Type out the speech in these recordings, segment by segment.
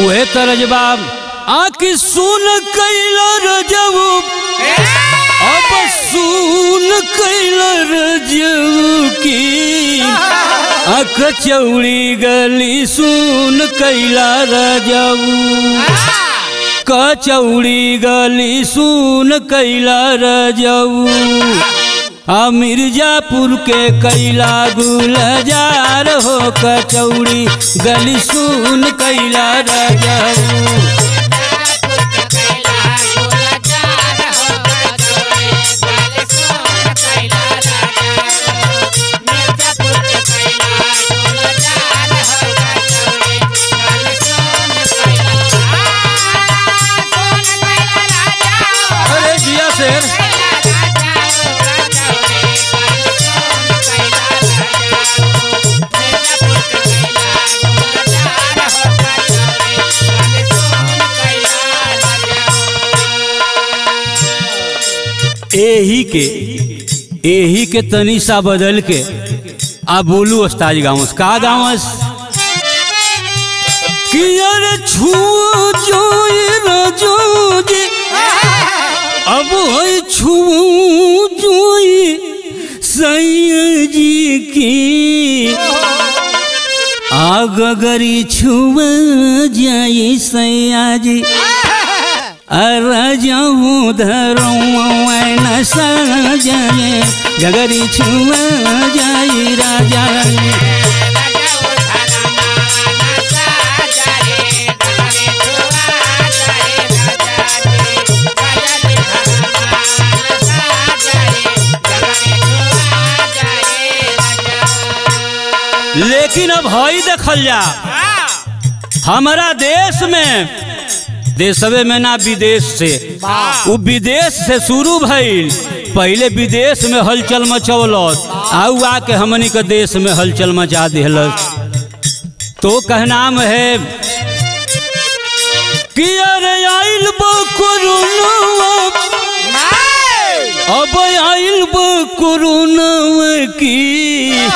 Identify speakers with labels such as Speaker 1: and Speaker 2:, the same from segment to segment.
Speaker 1: उहे तरजबा आकी सुन कैला रजऊ अब सुन कैला रजऊ की कचौड़ी गली सुन कैला रजऊ कचौड़ी गली सुन कैला रजऊ मिर्जापुर के कैला गुलजार हो कचौड़ी गली सुन कैला रजऊ एही के तनी सा बदल के आ बोलू अस्ताज गाँव का गाँव कि अरे छू जोई अब है छू जोई सैया जी की आगरी छुआ जाई सैया जी राजाऊ धरऊ सजाए गगरी छुआ जाई राजा लेकिन अब हई देखल जा हमारा देश में देशवे में ना विदेश से वो विदेश से शुरू भइल पहले विदेश में हलचल मचौलस आउ आके हमनी के देश में हलचल मचा दिलस तो कहनाम है कि अरे आइल बा कोरोना अब आइल बा कोरोना की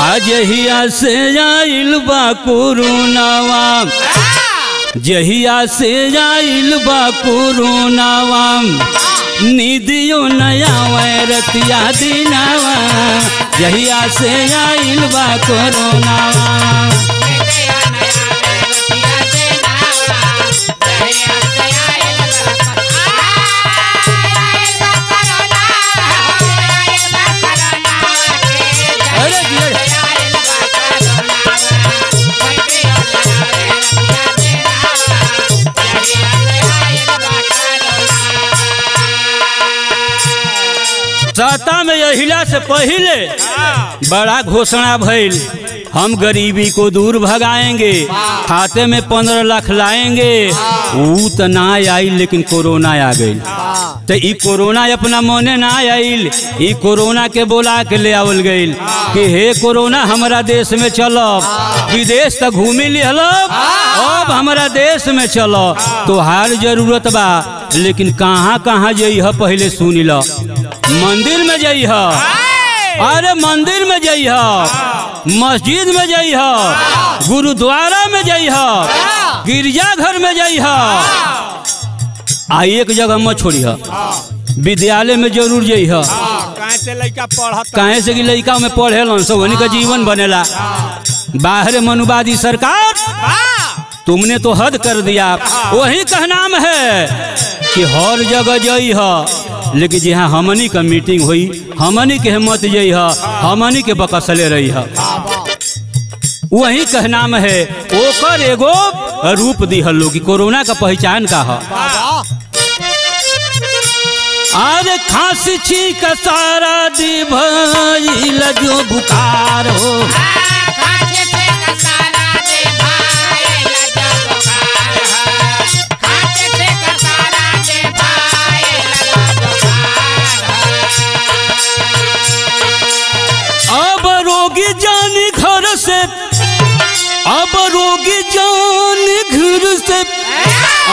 Speaker 1: आज हिया से आइल बा कोरोनावा जहिया से आइल बा कोरोनावा निदियो नया वैरतिया दिनावा जहिया से आइल बा कोरोनावा सत्ता में यहिला से पहले बड़ा घोषणा भइल हम गरीबी को दूर भगाएंगे खाते में 15 लाख लाएंगे वो तो ना आई लेकिन कोरोना आ गई तो ई कोरोना अपना मने ना आइल ई कोरोना के बोला के ले आवल गई कि हे कोरोना हमारा देश में चलो विदेश तक घूमी लिहल अब हमारा देश में चलो तो हर जरूरत बा लेकिन कहाँ कहाँ जइह पहले सुन लो मंदिर में जइह अरे मंदिर में जइह मस्जिद में जइह गुरुद्वारा में जइह गिरजाघर में जइह आ एक जगह मत छोड़िह विद्यालय में जरूर जइह कहे से कि लड़का में पढ़ेलन सब उन्हीं का जीवन बनेला बाहर मनुवादी सरकार तुमने तो हद कर दिया वही कहनाम है कि हर जगह जइह लेकिन जहाँ हमनी का मीटिंग हुई हमनी के हिम्मत जइह हमनी के बकसले रही वही कहनाम है ओकर एगो रूप दिहल लोग कोरोना का पहचान का है अरे खांसी छींक सारा दी भइल जो बुखार हो अब रोगी जानी घर से अब रोगी जान घर से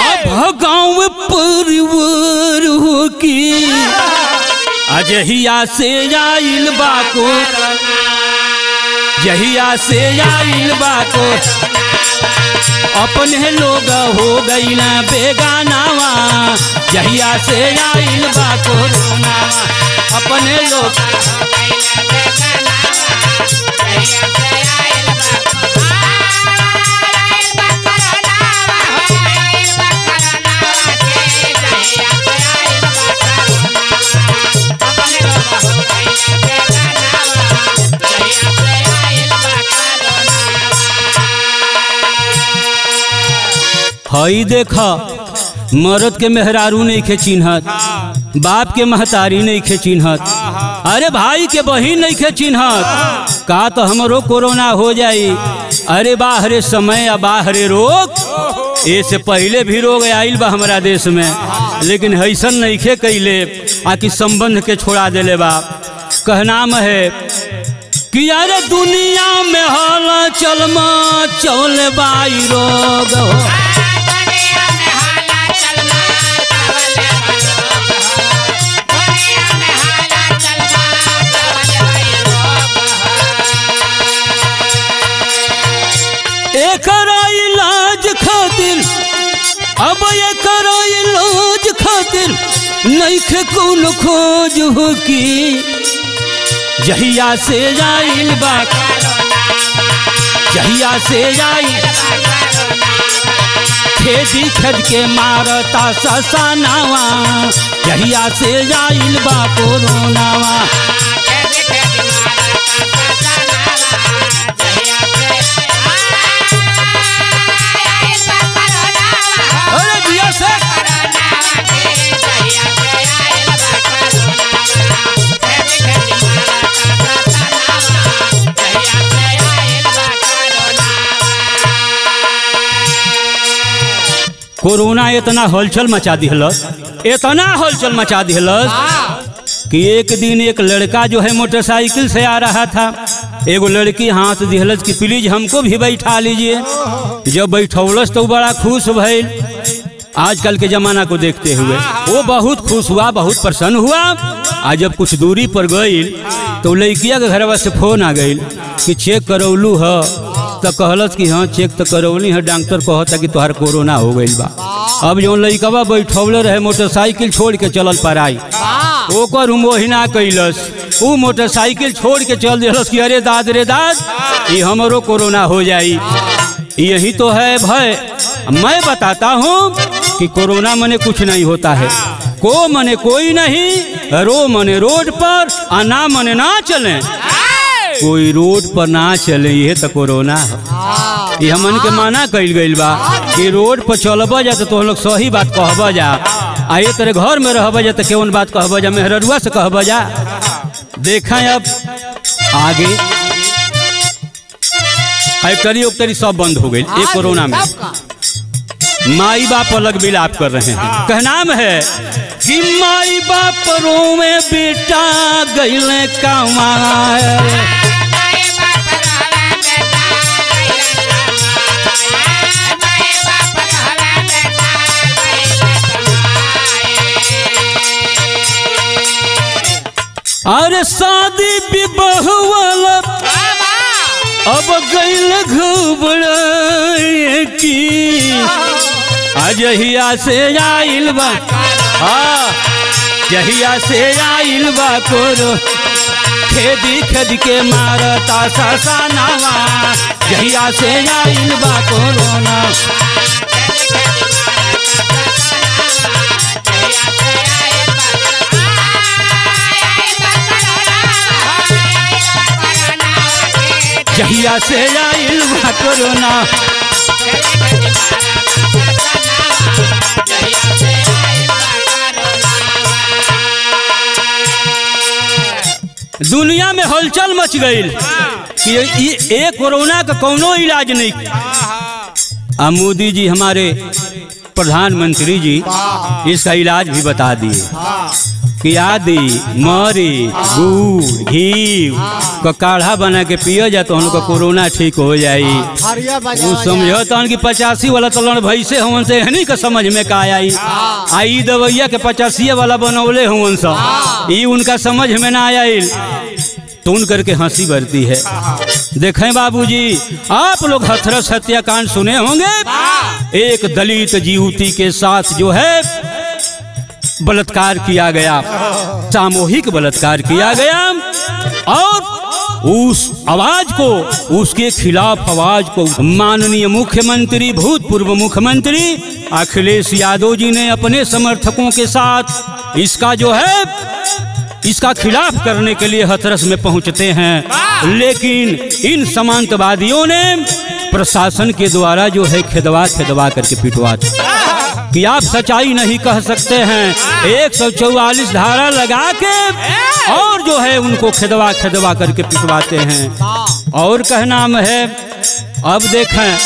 Speaker 1: अब गाँव परिवार हो की अजहिया से आइल बाको जहिया से आइल बा को अपने लोग हो गई ना बेगानावा। जहिया से आइल बा कोरोनावा अपने लोग हई देखा मर्द के मेहरारू नहीं खे चिन्हत, बाप के महतारी नहीं खे चिन्हत, अरे भाई के बहिन नहीं खे चिन्हत। का तो हमरो कोरोना हो जाई। अरे बाहरे समय या बाहरे रोग। ऐसे पहले भी रोग आइल बा हमारा देश में, लेकिन ऐसन नहीं खे कैले आकि संबंध के छोड़ा देले बा। कहनाम है कि यार दुनिया में हल चलमा चल बाई रोग हो। एकरा इलाज खातिर अब एकरा इलाज खातिर नइखे कौन खोज हो की। जहिया से आइल बा जहिया से आइल खेदी खद के मारता ससानावा। जहिया से आइल बा कोरोनावा कोरोना इतना हलचल मचा दिहलस, इतना हलचल मचा दिहलस कि एक दिन एक लड़का जो है मोटरसाइकिल से आ रहा था, एगो लड़की हाथ दिहलस कि प्लीज हमको भी बैठा लीजिए। जब बैठौलस तो बड़ा खुश भइल। आजकल के जमाना को देखते हुए वो बहुत खुश हुआ, बहुत प्रसन्न हुआ। आज जब कुछ दूरी पर गई तो लड़किया के घरवा से फोन आ गई कि चेक करौलू है। तो कहलस कि हाँ चेक तो करौली है, डॉक्टर कहता कि तोहर कोरोना हो गई बा। अब जो लड़कवा बैठौले रहे मोटरसाइकिल छोड़ के चलल पराई, ओकर मोहिना कैलस। वो मोटरसाइकिल छोड़ के चल दिलस कि अरे दाद रे दाद ये हमरो कोरोना हो जाई। यही तो है भय। मैं बताता हूँ कि कोरोना मने कुछ नहीं होता है। को मने कोई नहीं, रो मने रोड पर, ना मने ना चले। कोई रोड पर ना चले ये तो कोरोना है। ये हमन के माना कइल गइल बा कि रोड पर चलबा जा तो हम लोग सही बात कहबा जा, आ ये तेरे घर में रहबा जा तो केवन बात कहबा जा, मेहररुआ से कहबा जा। देखा अब आगे फैक्ट्री उक्टरी सब बंद हो गई एक कोरोना में। माई बाप अलग विलाप कर रहे हैं। कहनाम है कि माई बाप रोवे बेटा गइले कमाए। अरे शादी विवाह वाला अब गइल घबराए की। जहिया से आइल बा जहिया से आइल बा कोरो खेदी खेद के मारता ससानावा। जहिया से आइल बा कोरोना जहिया से आइल बा कोरोना। दुनिया में हलचल मच गई कि ये कोरोना का कोनो इलाज नहीं। मोदी जी हमारे प्रधानमंत्री जी इसका इलाज भी बता दिए कि आदि मरी गुड़ घी का काढ़ा बना के पिया जाए तो उनका कोरोना ठीक हो जाई। वो समझो तो कि 85 वाला तलन भैसे हवन से हनी का समझ में का आई दवैया के 85 वाला बनौले हवन सब, ये उनका समझ में ना आयल। सुन करके हंसी भरती है। देखें बाबूजी, आप लोग हाथरस हत्याकांड सुने होंगे। एक दलित युवती के साथ जो है बलात्कार किया गया, सामूहिक बलात्कार किया गया और उस आवाज को, उसके खिलाफ आवाज को माननीय मुख्यमंत्री, भूतपूर्व मुख्यमंत्री अखिलेश यादव जी ने अपने समर्थकों के साथ इसका जो है इसका खिलाफ करने के लिए हाथरस में पहुंचते हैं। लेकिन इन सामंतवादियों ने प्रशासन के द्वारा जो है खेदवा करके पिटवाते कि आप सच्चाई नहीं कह सकते हैं। 144 धारा लगा के और जो है उनको खेदवा करके पिटवाते हैं। और कहना है, अब देखें,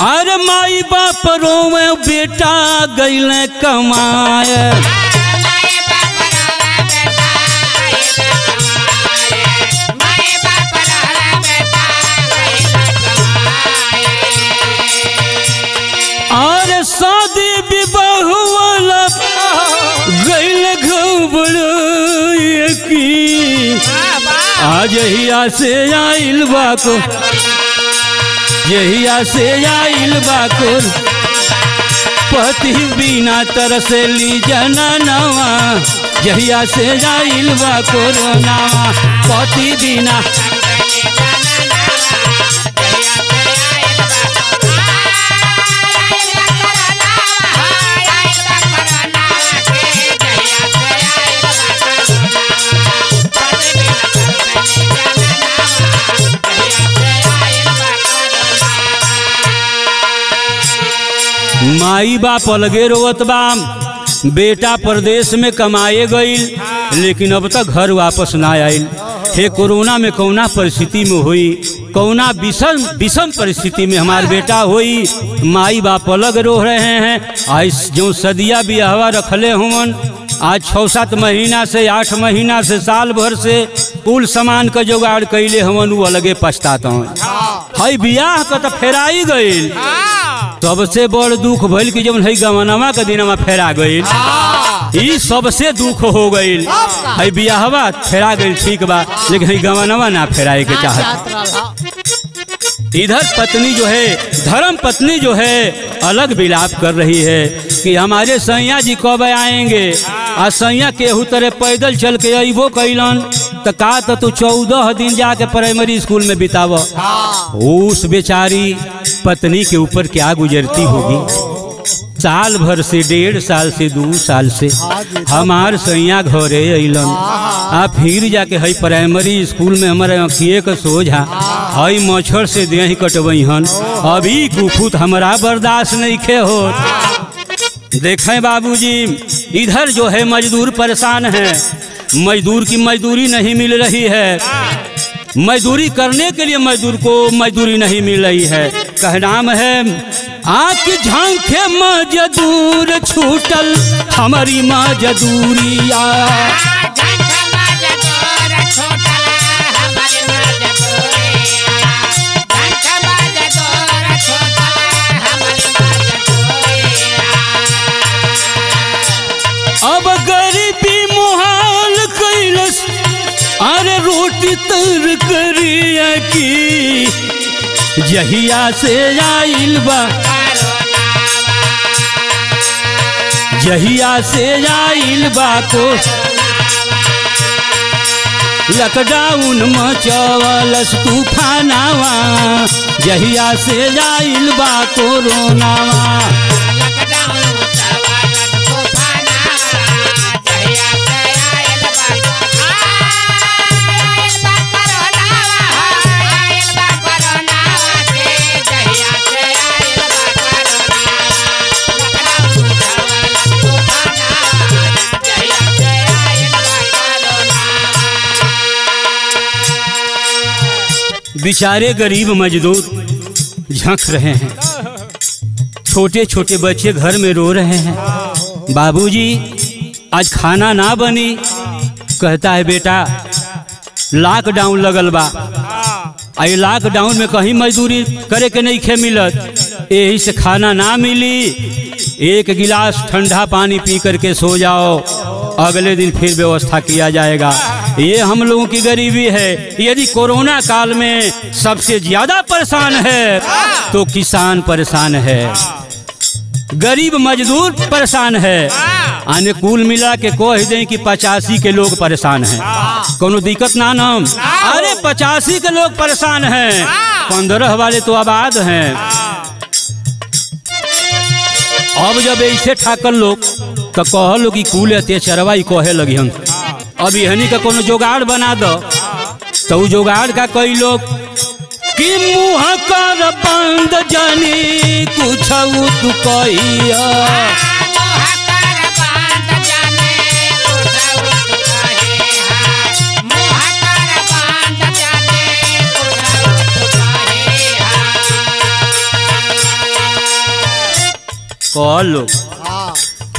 Speaker 1: अरे माई बाप रोवे बेटा गइल कमाए, अरे शादी विवाह वाला गइल घबराए की, आज हिया से आइल बाको, यहिया से आइल बाको, पति बिना तरसली जननवा, यहिया से आइल बाको रोनावा, पति बिना। माई बाप अलगे रोवत बा, बेटा परदेश में कमाए गईल, लेकिन अब तक घर वापस ना आयल। हे कोरोना में कौना परिस्थिति में हुई, कौना विषम परिस्थिति में हमार बेटा हुई, माई बाप अलग रो रहे हैं। आज जो सदिया बियाहवा रखले हुवन, आज 6-7 महीना से 8 महीना से साल भर से कुल सामान का जुगाड़ कैले हुवन, वो अलगे पछताता हई। बियाह का तो फेराई गईल, सबसे बड़ दुख भइल कि जब है गवनवा के दिनमा फेरा गईल, ई सबसे दुख हो गईल। है बियाहवा फेरा गईल ठीक बा, लेकिन है गवनवा ना फेराए के चाहत। इधर पत्नी जो है, धर्म पत्नी जो है अलग विलाप कर रही है कि हमारे सैया जी कब आएंगे। आ सैया केहू तरह पैदल चल के अबो कैलन तो का तो 14 दिन जाके प्राइमरी स्कूल में बिताव। उस बेचारी पत्नी के ऊपर क्या गुजरती होगी। साल भर से 1.5 साल से 2 साल से हमार सैया घरे अलन, आ फिर जाके हई प्राइमरी स्कूल में हमारे अखिए का सोझा हई मच्छर से देह कटवई हन। अभी कुफुत हमारा बर्दाश्त नहीं खे हो। देखें बाबूजी, इधर जो है मजदूर परेशान है, मजदूर की मजदूरी नहीं मिल रही है, मजदूरी करने के लिए मजदूर को मजदूरी नहीं मिल रही है। कहनाम है, आके झांके मजदूर छूटल हमारी मजदूरिया, अब गरीबी मुहाल कैलस, अरे रोटी तर करिया की, जहिया से आइल बा, जहिया से आइल बा को लॉकडाउन मचवलस तूफानावा, जहिया से आइल बा कोरोनावा। बेचारे गरीब मजदूर झंक रहे हैं, छोटे छोटे बच्चे घर में रो रहे हैं, बाबूजी आज खाना ना बनी। कहता है बेटा लॉकडाउन लगल बा, आई लॉकडाउन में कहीं मजदूरी करे के नहीं खे मिलत, यही से खाना ना मिली। एक गिलास ठंडा पानी पी करके सो जाओ, अगले दिन फिर व्यवस्था किया जाएगा। ये हम लोगों की गरीबी है। यदि कोरोना काल में सबसे ज्यादा परेशान है तो किसान परेशान है, गरीब मजदूर परेशान है। आने कुल मिला के कह दें कि 85 के लोग परेशान हैं, कोनो दिक्कत ना नाम। अरे 85 के लोग परेशान हैं, 15 वाले तो आबाद हैं। अब जब ऐसे ठाकर लोग तो कह लो कि कुल अत्याचारवा कहे लगी हम। अब यहनी का कोनो जुगाड़ बना दो तो जुगाड़ का कई लोग कि मुँह कर बंद जानी कुछ तू कहिया। कह लो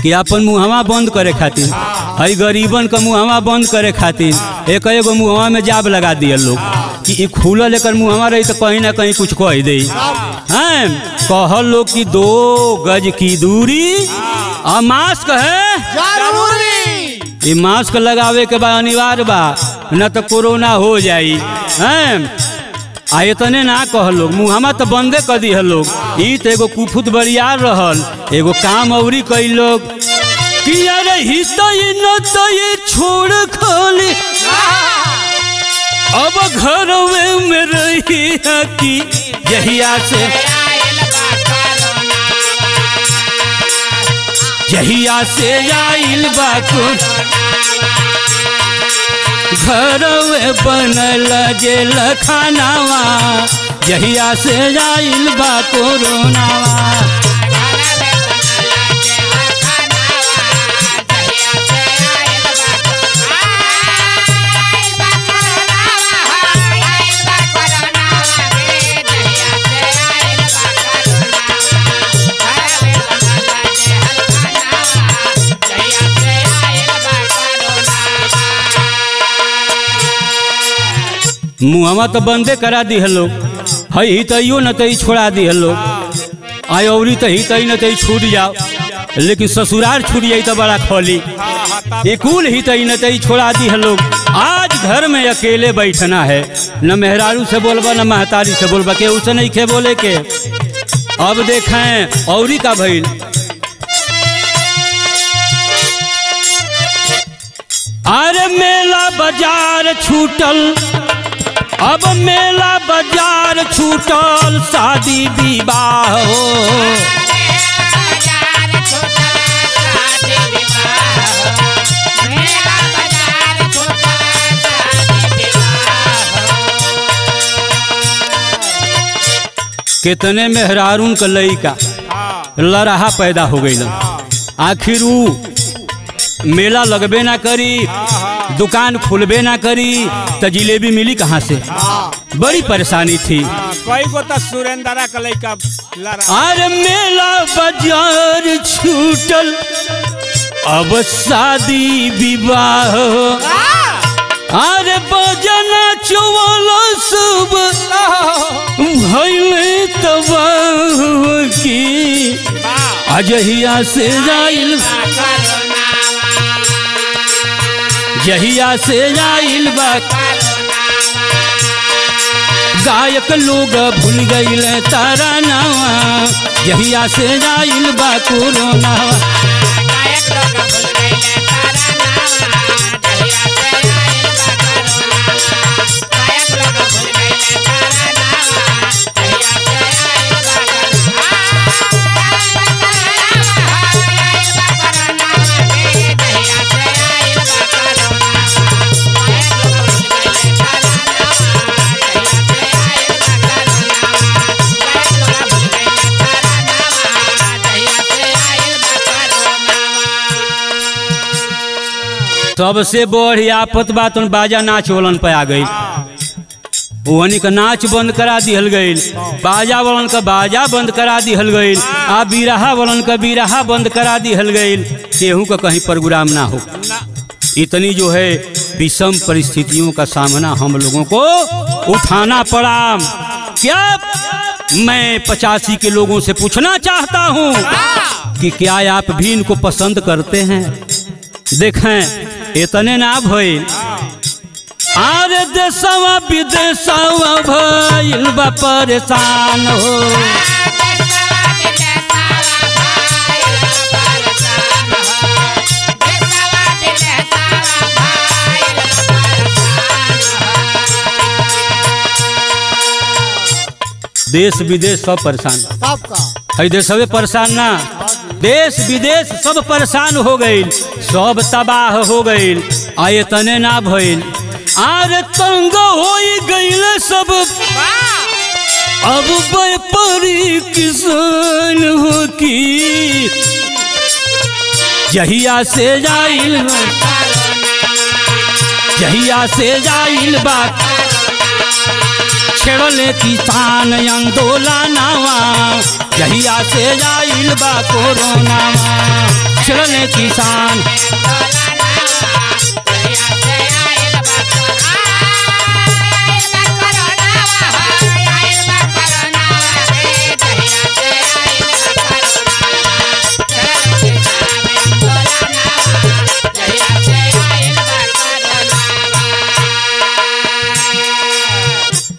Speaker 1: कि अपन मुहवा बंद करे खातिर, हई गरीबन का मुहवा बंद करे खातिर एक एगो मुहवा में जाब लगा दिया लोग कि खुला लेकर मुहवा रही तो कहीं ना कहीं कुछ कह दे। हैं कह लो कि 2 गज की दूरी और मास्क है जरूरी। ये मास्क लगावे के बाद अनिवार्य बा, न तो कोरोना हो जाई। हैं आयतने ना कह लोग मुहमा तो बंदे कर दी है लोग। ई तो एगो कुफुत बरियार रहल, एगो काम अवरी कई लोग कि अरे ही तो ये न तो ये छोड़ खाली अब घर में रही है कि जहिया से आइल बा घर बनल जेल खानावा जहिया से आइल बा कोरोनावा। मुहमा तो बंदे करा दी है लोग, हई तैयो न तई छोड़ा दी है लोग। आय औरी तही तई न तई छूट जाओ, लेकिन ससुराल छूट जाई तो बड़ा खोली। ये कुल ही तई न तई छोड़ा दी है लोग। आज घर में अकेले बैठना है, न मेहरारू से बोलबा न महतारी से बोलबा, के उसे नहीं खे बोले के। अब देखें औरी का भइल, अरे मेला बाजार छूटल, अब मेला बाजार छूटल शादी विवाह हो। कितने मेहरारून का लइका लड़ाहा पैदा हो गई। आखिर मेला लगबे ना करी, दुकान खुलबे ना करी तो जिलेबी मिली कहाँ से? बड़ी परेशानी थी।
Speaker 2: कोई को तो सुरेंद्रा का लइका
Speaker 1: अरे मेला बाजार छूटल अब शादी विवाह, अरे बजना चोला सब भइले तबाह की अजहिया से जाइल, जहिया से जाइल बा गायक लोग भूल गईल तारा नावा, जहिया से जाइल बा कोरोना। सबसे बड़ी आफत बात बाजा नाच वालन पे आ गई। वहनी का नाच बंद करा दिहल गई, बाजा वालन का बाजा बंद करा दिहल गई, आ बिरहा वालन का बिरहा बंद करा दिहल गई। केहू का कहीं प्रोग्राम ना हो। इतनी जो है विषम परिस्थितियों का सामना हम लोगों को उठाना पड़ा। क्या मैं 85 के लोगों से पूछना चाहता हूँ कि क्या आप भी इनको पसंद करते हैं? देखें इतने ना भइल, अरे देशवा विदेशवा भइल बा परेशान हो। देश विदेश सब परेशान, है देशवे परेशान ना, देश विदेश सब परेशान हो गई, सब तबाह हो गई। आए तने ना भइल, आरे तंग हो गईल सब, अब व्यापारी किसान हो की जहिया से जाइल बात छेड़ले किसान आंदोलनवा, जहिया से जाइल बा कोरोनावा छेड़ले किसान।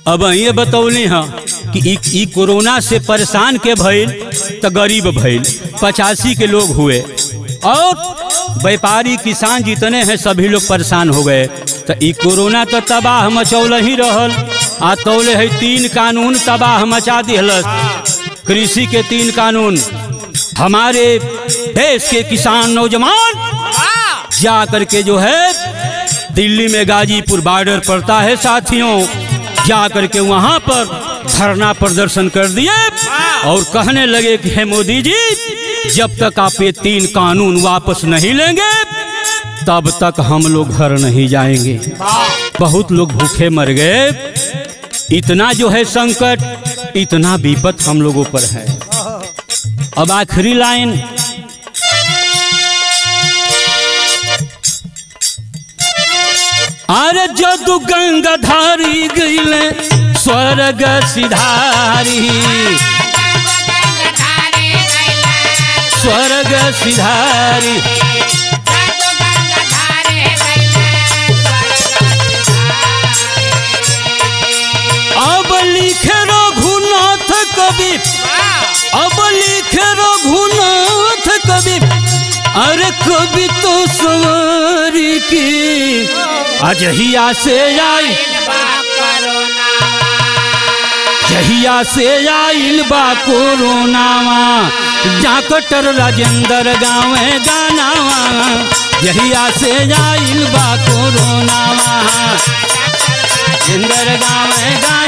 Speaker 1: अब ये बतौली हाँ कि ई कोरोना से परेशान के भइल तो गरीब भइल, 85 के लोग हुए और व्यापारी किसान जितने हैं सभी लोग परेशान हो गए। तो ई कोरोना तो तबाह मचौल ही रहल, आ तौले है 3 कानून तबाह मचा दिहलस। कृषि के 3 कानून, हमारे देश के किसान नौजवान जा करके जो है दिल्ली में गाजीपुर बॉर्डर पड़ता है साथियों, जा करके वहां पर धरना प्रदर्शन कर दिए और कहने लगे कि हे मोदी जी, जब तक आप ये 3 कानून वापस नहीं लेंगे तब तक हम लोग घर नहीं जाएंगे। बहुत लोग भूखे मर गए। इतना जो है संकट, इतना विपत हम लोगों पर है। अब आखिरी लाइन, अरे जदु गंगाधारी गईले स्वर्ग सिधारी, स्वर्ग सिधारी। अब लिखे रघुनाथ कवि, अब लिखे रघुनाथ कवि, अरे कवि तो सवारी की अजहिया से आई, जहिया से आइल बा कोरोनावा, डॉक्टर राजेंद्र गावे गानावा, जहिया से आइल बा कोरोनावा, राजेंद्र गावे गाना।